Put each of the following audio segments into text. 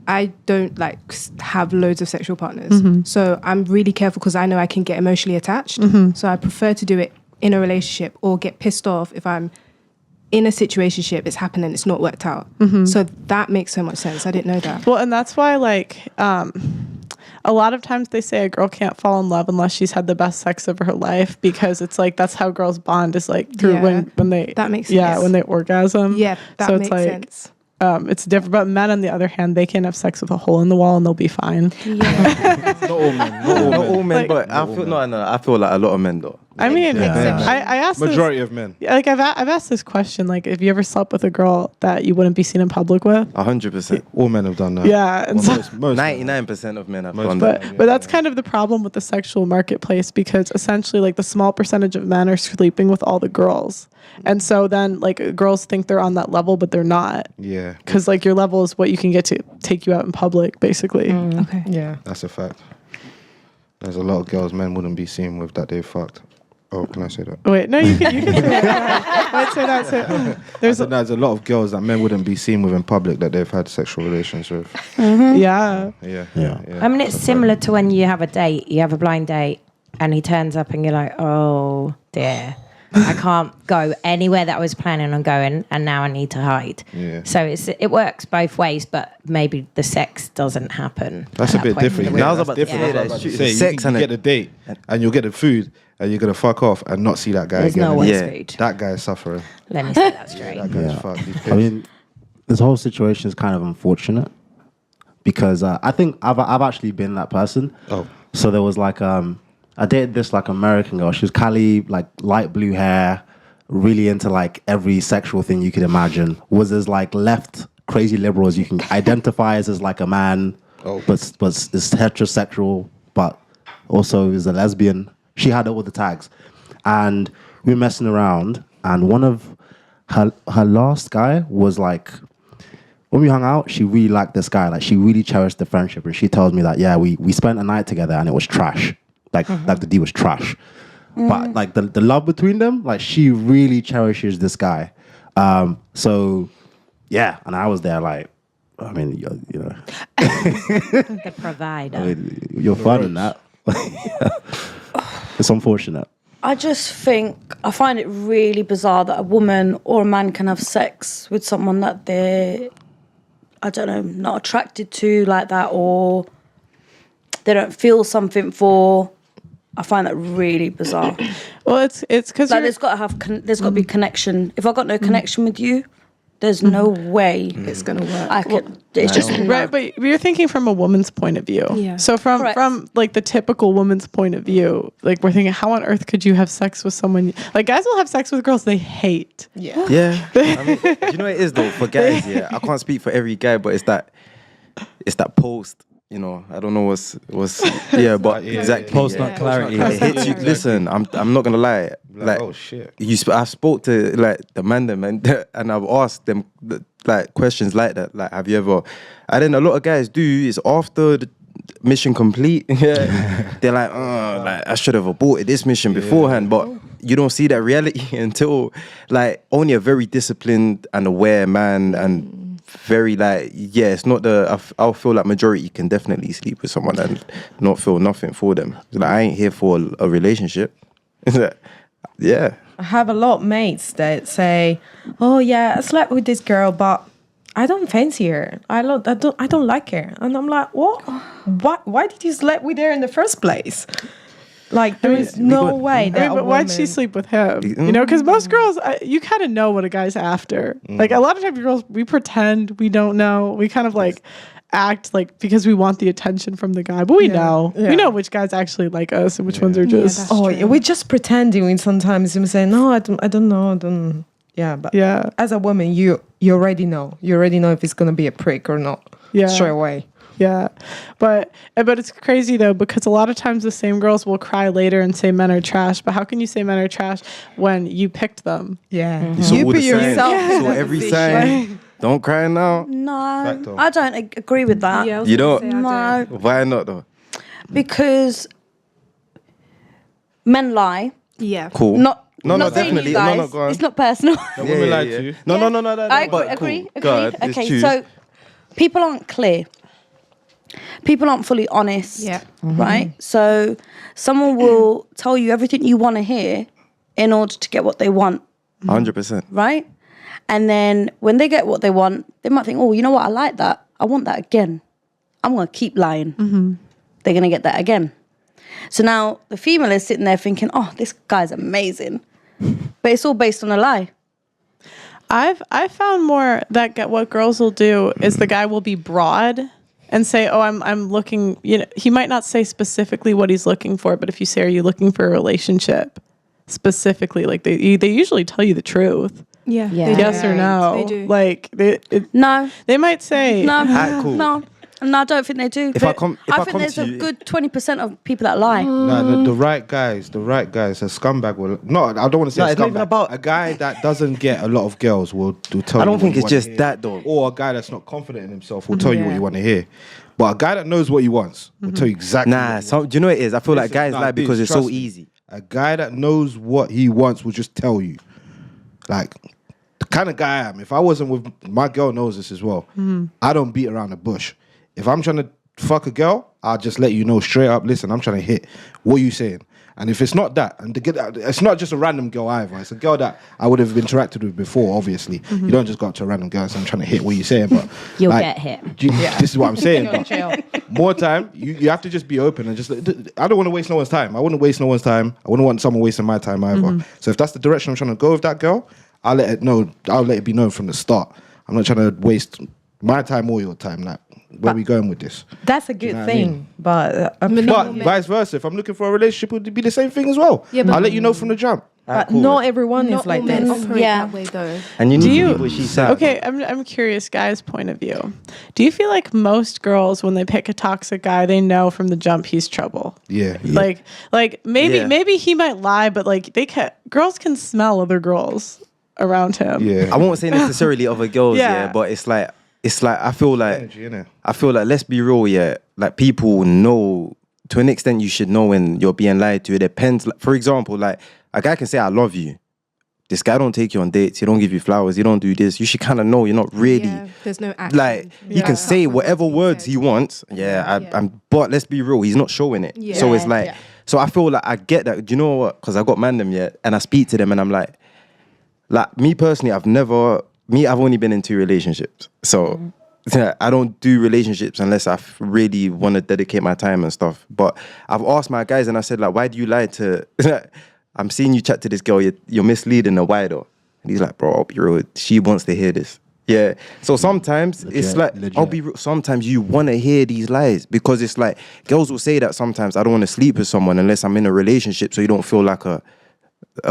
I don't like have loads of sexual partners. So I'm really careful because I know I can get emotionally attached. So I prefer to do it in a relationship or get pissed off if I'm in a situationship, it's happening, it's not worked out. So that makes so much sense. I didn't know that. Well, and that's why like a lot of times they say a girl can't fall in love unless she's had the best sex of her life, because it's like that's how girls bond, is like through when they that makes sense. when they orgasm. Yeah, that so makes it's like, sense. It's different. But men, on the other hand, they can have sex with a hole in the wall and they'll be fine. Yeah. Not all men. Not all men, Like, but I feel I feel like a lot of men though. I mean, I asked majority of men. Like I've asked this question, like, if you ever slept with a girl that you wouldn't be seen in public with? 100%. All men have done that. Yeah, and Well, so, most 99% of men have done that. but that's kind of the problem with the sexual marketplace, because essentially, like, the small percentage of men are sleeping with all the girls, and so then like girls think they're on that level, but they're not. Yeah, because like your level is what you can get to take you out in public, basically. Okay. Yeah. that's a fact. There's a lot of girls men wouldn't be seen with that they fucked. Oh, can I say that? Wait, no, you can say that. Let's say that. So, There's a lot of girls that men wouldn't be seen with in public that they've had sexual relations with. yeah. I mean, it's similar to when you have a date, you have a blind date, and he turns up and you're like, oh dear, I can't go anywhere that I was planning on going, and now I need to hide. Yeah. So it works both ways, but maybe the sex doesn't happen. That's a bit different. I was That's about to different. say I was that. about to It's say, sex you and get a date and you'll get the food and you're gonna fuck off and not see that guy There's again. no Yeah. food. That guy's suffering. Let me say that straight. That guy's fucked. He's pissed. I mean, this whole situation is kind of unfortunate because I think I've actually been that person. Oh. So there was like I dated this like American girl. She was Cali, like light blue hair, really into like every sexual thing you could imagine. Was as like left crazy liberal as you can identify as like a man, but is heterosexual, but also is a lesbian. She had all the tags, and we were messing around. And one of her last guy was like, when we hung out, she really liked this guy. Like she really cherished the friendship, and she tells me that we spent a night together and it was trash. Like the deal was trash. But like the love between them, like she really cherishes this guy. So yeah, and I was there like, I mean, you know, The provider. I mean, you're fun in that. It's unfortunate. I just think I find it really bizarre that a woman or a man can have sex with someone that they're, I don't know, not attracted to like that, or they don't feel something for. I find that really bizarre. Well, it's because Like there's got to be connection. If I got no connection with you, there's no way It's going to work. I could. It's just right, but you're thinking from a woman's point of view. Yeah. So from like the typical woman's point of view, like we're thinking, how on earth could you have sex with someone? Like guys will have sex with girls they hate. Yeah. Yeah. I mean, do you know what it is though? For guys, yeah, I can't speak for every guy, but it's that post. You know, I don't know what's yeah, but exactly. Post nut clarity. It hits you. Listen, I'm not gonna lie. Like, oh shit. I spoke to like the man, and I've asked them like questions like that. Like, have you ever? And then a lot of guys do is after the mission complete. Yeah, they're like, oh, like I should have aborted this mission beforehand, but you don't see that reality until like only a very disciplined and aware man and. Very like it's not I'll feel like majority can definitely sleep with someone and not feel nothing for them. It's like I ain't here for a relationship. Yeah. I have a lot of mates that say, "Oh yeah, I slept with this girl, but I don't fancy her. I don't like her." And I'm like, "What? Why did you sleep with her in the first place?" Like there is no way that. But why'd she sleep with him? You know, because most girls, you kind of know what a guy's after. Like a lot of times, girls, we pretend we don't know. We kind of like act like because we want the attention from the guy, but we know. We know which guys actually like us and which ones are just. We're just pretending. And sometimes we say, "No, I don't know. Yeah, but as a woman, you already know. You already know if it's gonna be a prick or not. Yeah, straight away. Yeah, but it's crazy though, because a lot of times the same girls will cry later and say men are trash. But how can you say men are trash when you picked them? Yeah, You saw all the signs. You saw every sign. Don't cry now. No, I don't agree with that. Yeah, You don't? No, Why not though? because men lie. Yeah. Cool. No, definitely. saying you guys. Go on. It's not personal. Yeah, women lie to you. No. I but agree. cool. God, Okay, choose. so people aren't clear. people aren't fully honest. Yeah. Right? So someone will tell you everything you want to hear in order to get what they want. 100%. Right? And then when they get what they want, they might think, oh, you know what? I like that. I want that again. I'm going to keep lying. They're going to get that again. So now the female is sitting there thinking, oh, this guy's amazing. But it's all based on a lie. I've found more that what girls will do is the guy will be broad and say, oh, I'm looking, you know, he might not say specifically what he's looking for, but if you say, are you looking for a relationship specifically, like they usually tell you the truth. Yeah. Yes or no. They do. Like No. they might say Cool. No, I don't think they do. If I come there's to a you- good 20% of people that lie. No, the right guys, a scumbag will. No, I don't want to say No, a it's not even scumbag. about- A guy that doesn't get a lot of girls will tell you. I don't what think you it's wanna just hear. that though. Or a guy that's not confident in himself will tell you what you want to hear. But a guy that knows what he wants will tell you exactly. Nah, do you know what it is? I feel like guys lie because it's so easy. A guy that knows what he wants will just tell you. Like, the kind of guy I am. If I wasn't with, my girl knows this as well. I don't beat around the bush. If I'm trying to fuck a girl, I'll just let you know straight up, listen, I'm trying to hit. What are you saying? And if it's not that, and it's not just a random girl either. It's a girl that I would have interacted with before, obviously. You don't just go up to a random girl and say, I'm trying to hit. What are you saying? But You'll like, get hit. This is what I'm saying. But more time, you have to just be open and just, I don't want to waste no one's time. I wouldn't waste no one's time. I wouldn't want someone wasting my time either. So if that's the direction I'm trying to go with that girl, I'll let it be known from the start. I'm not trying to waste my time or your time. Like, where are we going with this? That's a good know what I thing. mean? But But vice versa, if I'm looking for a relationship, it would be the same thing as well. Yeah, but- I'll let you know from the jump. but not everyone Not is like all men this. operate Yeah. that way though. And you need to you- be what she said. Okay, I'm curious, guys' point of view. Do you feel like most girls, when they pick a toxic guy, they know from the jump he's trouble? Yeah. Like maybe Yeah. maybe he might lie, but like girls can smell other girls around him. Yeah. I won't say necessarily other girls, Yeah. yeah, but it's like I feel like Energy, innit? let's be real, yeah. Like people know to an extent you should know when you're being lied to. It depends. Like, for example, like a guy can say I love you. This guy don't take you on dates, he don't give you flowers, he don't do this. You should kind of know you're not really Yeah, there's no action. like he can say whatever words he wants. But let's be real, he's not showing it. Yeah. So it's like so I feel like I get that. Do you know what? Because I got man them yet, and I speak to them and I'm like me personally, I've only been in 2 relationships. So I don't do relationships unless I really want to dedicate my time and stuff. But I've asked my guys and I said, like, why do you lie to... I'm seeing you chat to this girl, you're misleading her, why though? And he's like, bro, I'll be real, she wants to hear this. Yeah. So sometimes it's like, I'll be real, sometimes you want to hear these lies because it's like, girls will say that sometimes, I don't want to sleep with someone unless I'm in a relationship so you don't feel like a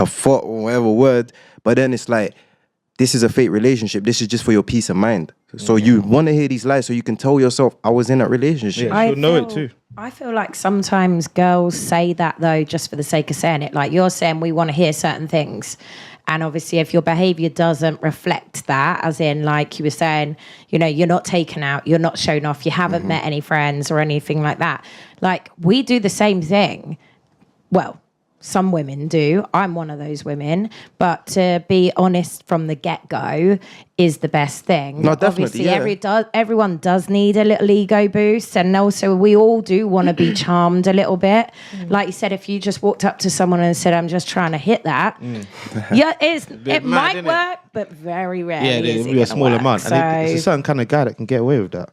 fuck or whatever word. But then it's like, this is a fake relationship. This is just for your peace of mind. So you want to hear these lies so you can tell yourself, I was in that relationship. Yeah, she'll know it too. I feel like sometimes girls say that though just for the sake of saying it. Like you're saying we want to hear certain things. And obviously if your behavior doesn't reflect that, as in like you were saying, you know, you're not taken out, you're not shown off, you haven't met any friends or anything like that. Like we do the same thing. Well, some women do. I'm one of those women. But to be honest from the get-go is the best thing. No, definitely, Obviously, everyone does need a little ego boost. And also we all do want to be charmed a little bit. Like you said, if you just walked up to someone and said, I'm just trying to hit that. Yeah, it might mad, innit? work, but very rarely Yeah, is it'll it be a gonna small work. amount. So, And it's a certain kind of guy that can get away with that.